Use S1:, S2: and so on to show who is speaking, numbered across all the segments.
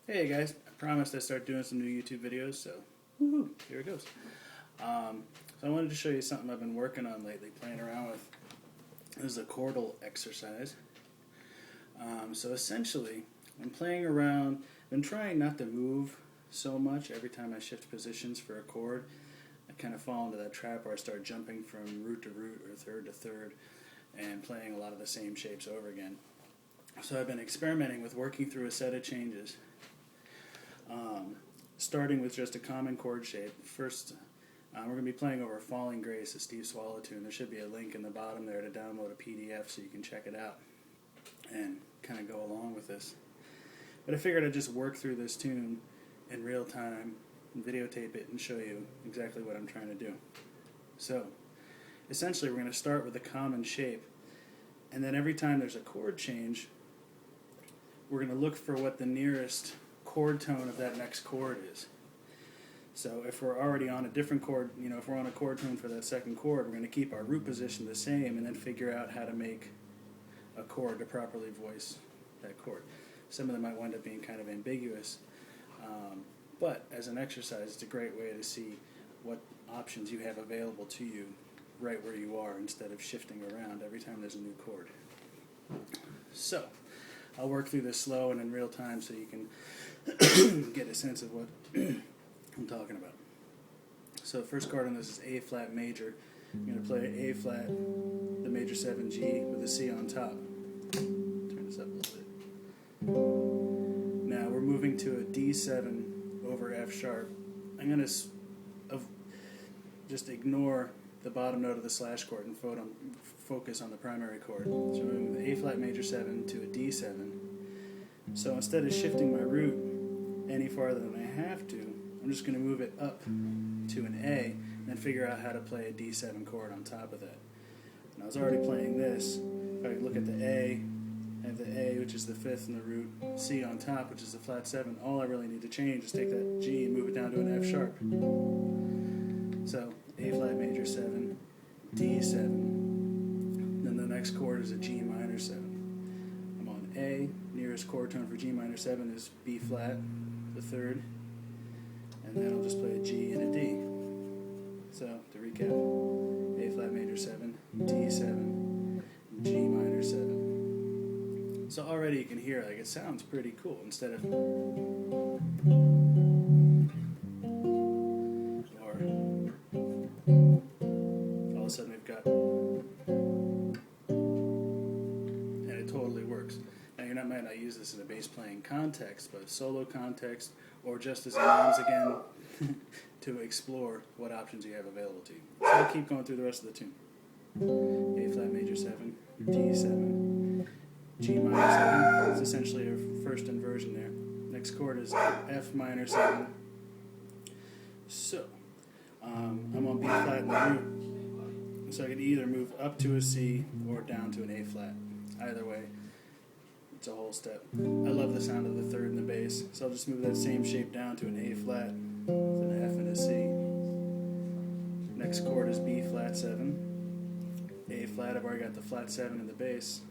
S1: Hey guys, I promised I'd start doing some new YouTube videos, so woohoo, here it goes. So I wanted to show you something I've been working on lately, playing around with. This is a chordal exercise. So essentially, I'm playing around, I've been trying not to move so much every time I shift positions for a chord. I kind of fall into that trap where I start jumping from root to root or third to third and playing a lot of the same shapes over again. So I've been experimenting with working through a set of changes. Starting with just a common chord shape. First, we're going to be playing over Falling Grace, a Steve Swallow tune. There should be a link in the bottom there to download a PDF so you can check it out and kind of go along with this. But I figured I'd just work through this tune in real time and videotape it and show you exactly what I'm trying to do. So, essentially we're going to start with a common shape, and then every time there's a chord change, we're going to look for what the nearest chord tone of that next chord is. So if we're already on a different chord, if we're on a chord tone for that second chord, we're going to keep our root position the same and then figure out how to make a chord to properly voice that chord. Some of them might wind up being kind of ambiguous, but as an exercise, it's a great way to see what options you have available to you right where you are instead of shifting around every time there's a new chord. So I'll work through this slow and in real time so you can get a sense of what I'm talking about. So the first chord on this is A flat major. I'm going to play A flat, the major 7 G with a C on top. Turn this up a little bit. Now we're moving to a D7 over F sharp. I'm going to just ignore the bottom note of the slash chord and focus on the primary chord. So we're moving with A flat major 7 to a D7. So instead of shifting my root any farther than I have to, I'm just going to move it up to an A and then figure out how to play a D7 chord on top of that. And I was already playing this. If I look at the A, I have the A, which is the 5th in the root, C on top, which is the flat 7. All I really need to change is take that G and move it down to an F sharp. So A flat major 7, D7. Then the next chord is a G minor 7. I'm on A. Nearest chord tone for G minor 7 is B flat, the 3rd. And then I'll just play a G and a D. So to recap, A flat major 7, D7, G minor 7. So already you can hear like it sounds pretty cool instead of all of a sudden we've got, and it totally works. Now you might not use this in a bass playing context, but solo context or just as a means again to explore what options you have available to you. So I'll keep going through the rest of the tune. A flat major 7, D7, G minor 7. It's essentially a first inversion there. Next chord is F minor 7. So I'm on B flat in the root. So I could either move up to a C or down to an A flat. Either way, it's a whole step. I love the sound of the 3rd in the bass, so I'll just move that same shape down to an A flat, with an F and a C. Next chord is B flat 7. A flat, I've already got the flat 7 in the bass,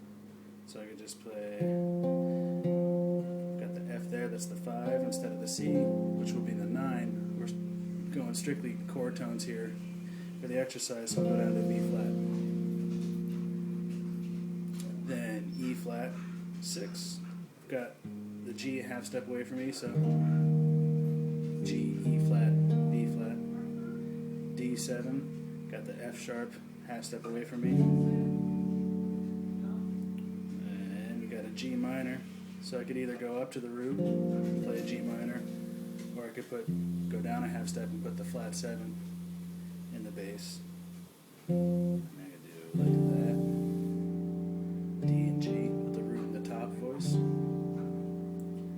S1: so I could just play, got the F there, that's the 5 instead of the C, which will be the 9. We're going strictly chord tones here for the exercise, so I'll go down to B flat. Then E flat 6. I've got the G a half step away from me, so G, E flat, B flat, D7. Got the F sharp half step away from me. And we got a G minor, so I could either go up to the root and play a G minor, or I could go down a half step and put the flat 7 in the bass. And I could do like that. D and G with the root in the top voice.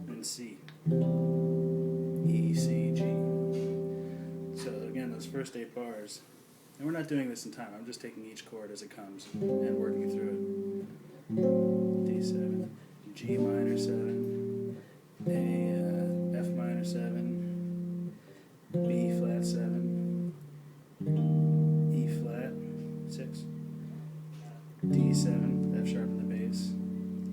S1: And C. E, C, G. So again, those first 8 bars, and we're not doing this in time, I'm just taking each chord as it comes and working through it. D7, G minor 7, A, F minor 7, B flat 7, E flat 6, D7, F sharp in the bass,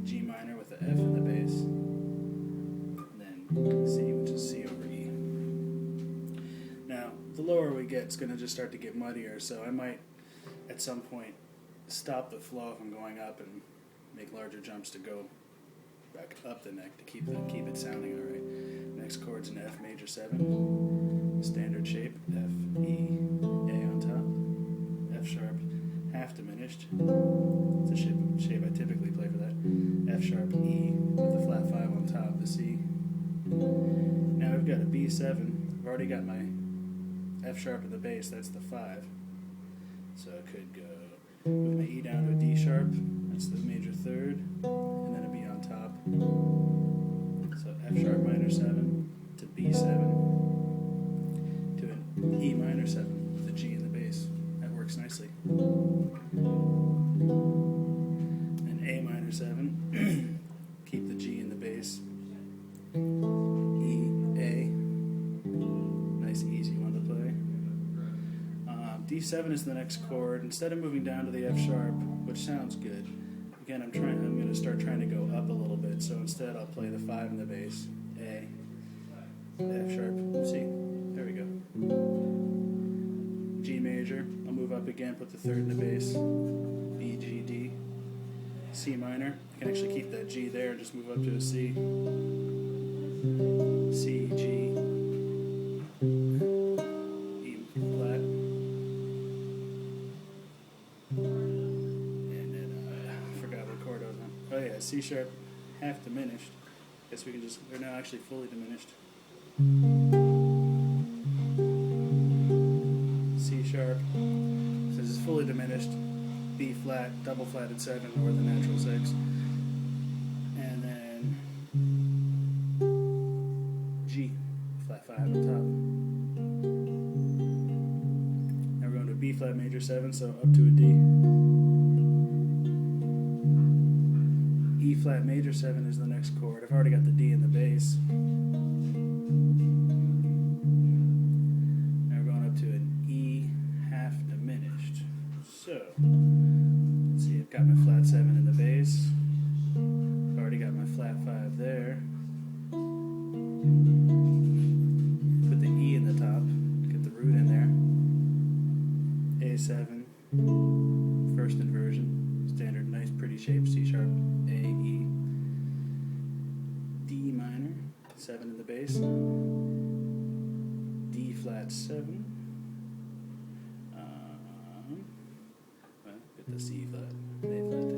S1: G minor with the F in the bass, and then it's going to just start to get muddier. So I might, at some point, stop the flow if I'm going up and make larger jumps to go back up the neck to keep it sounding all right. Next chord's an F major 7, standard shape, F, E, A on top, F sharp, half diminished. It's a shape I typically play for that. F sharp, E with the flat 5 on top, the C. Now I've got a B7. I've already got my F sharp in the bass, that's the 5. So I could go with my E down to a D sharp, that's the major 3rd, and then a B on top. So F sharp minor 7 to B7 to an E minor 7 with a G in the bass. That works nicely. And A minor 7, keep the G in the bass. E, A, nice easy one to play. D7 is the next chord. Instead of moving down to the F sharp, which sounds good, again I'm going to start trying to go up a little bit. So instead I'll play the 5 in the bass, A, F sharp, C. There we go. G major. I'll move up again, put the 3rd in the bass, B, G, D. C minor. I can actually keep that G there and just move up to a C. C, G, E flat. And then I forgot what chord I was on. Oh yeah, C sharp, half diminished. Guess we can just, they're now actually fully diminished. C sharp, so this is fully diminished. B flat, double flatted 7 or the natural 6. And then G, flat 5 on top. Now we're going to B flat major 7, so up to a D. E flat major 7 is the next chord. I've already got the D in the bass. Now we're going up to an E half diminished. So, let's see, I've got my flat 7 in the bass. I've already got my flat 5 there. Put the E in the top, get the root in there. A7, first inversion, standard, nice, pretty shape, C sharp, A, E. D minor, 7 in the bass. D flat 7. Get the C flat, A flat.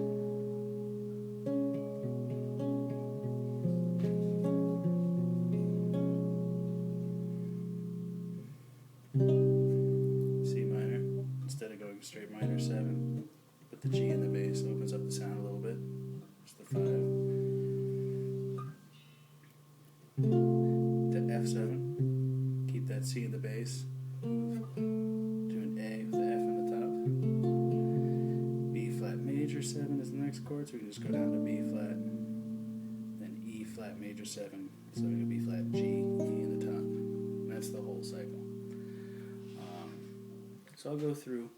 S1: C minor, instead of going straight minor 7, put the G in the bass, opens up the sound a little bit. Just the 5. To F7, keep that C in the bass. Move to an A with the F in the top. B flat major 7 is the next chord, so we can just go down to B flat, then E flat major 7, so we go B flat, G, E in the top. And that's the whole cycle. So I'll go through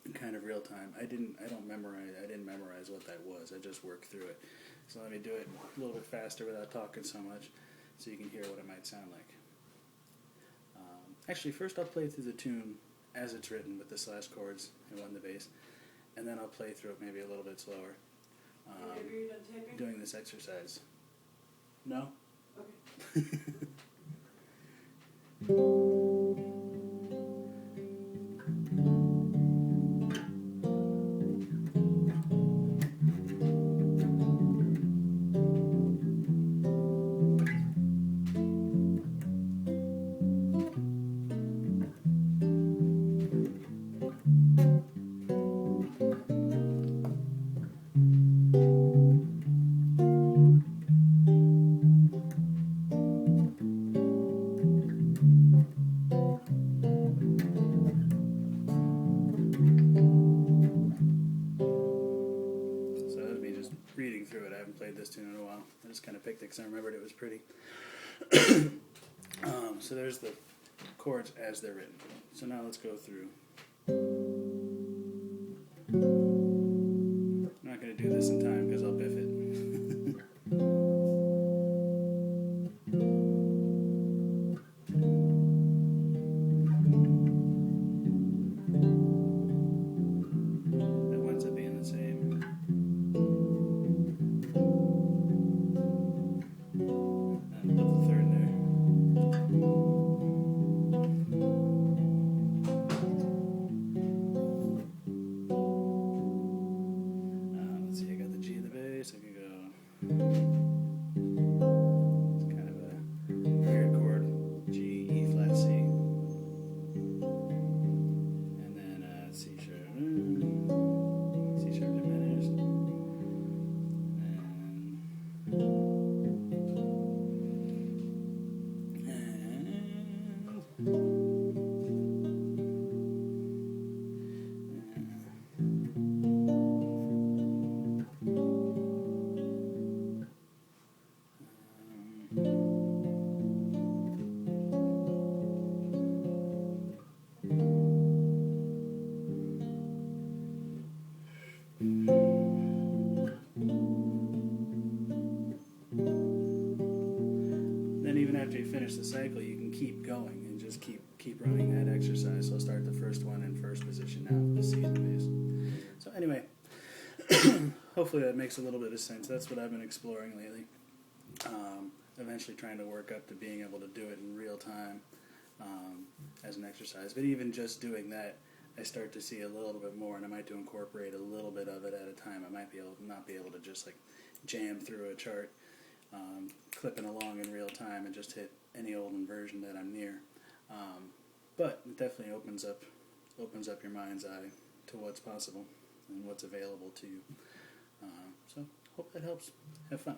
S1: in kind of real time. I didn't memorize what that was. I just worked through it. So let me do it a little bit faster without talking so much, so you can hear what it might sound like. Actually, first I'll play through the tune as it's written with the slash chords and one in the bass, and then I'll play through it maybe a little bit slower. Doing this exercise. No? Okay. This tune in a while. I just kind of picked it because I remembered it was pretty. So there's the chords as they're written. So now let's go through. I'm not going to do this in time because I'll biff it. after you finish the cycle, you can keep going and just keep running that exercise. So I'll start the first one in first position now with the season bass. So anyway, hopefully that makes a little bit of sense. That's what I've been exploring lately. Eventually trying to work up to being able to do it in real time as an exercise. But even just doing that, I start to see a little bit more, and I might to incorporate a little bit of it at a time. I might not be able to just like jam through a chart, clipping along in real time and just hit any old inversion that I'm near. But it definitely opens up your mind's eye to what's possible and what's available to you. So hope that helps. Have fun.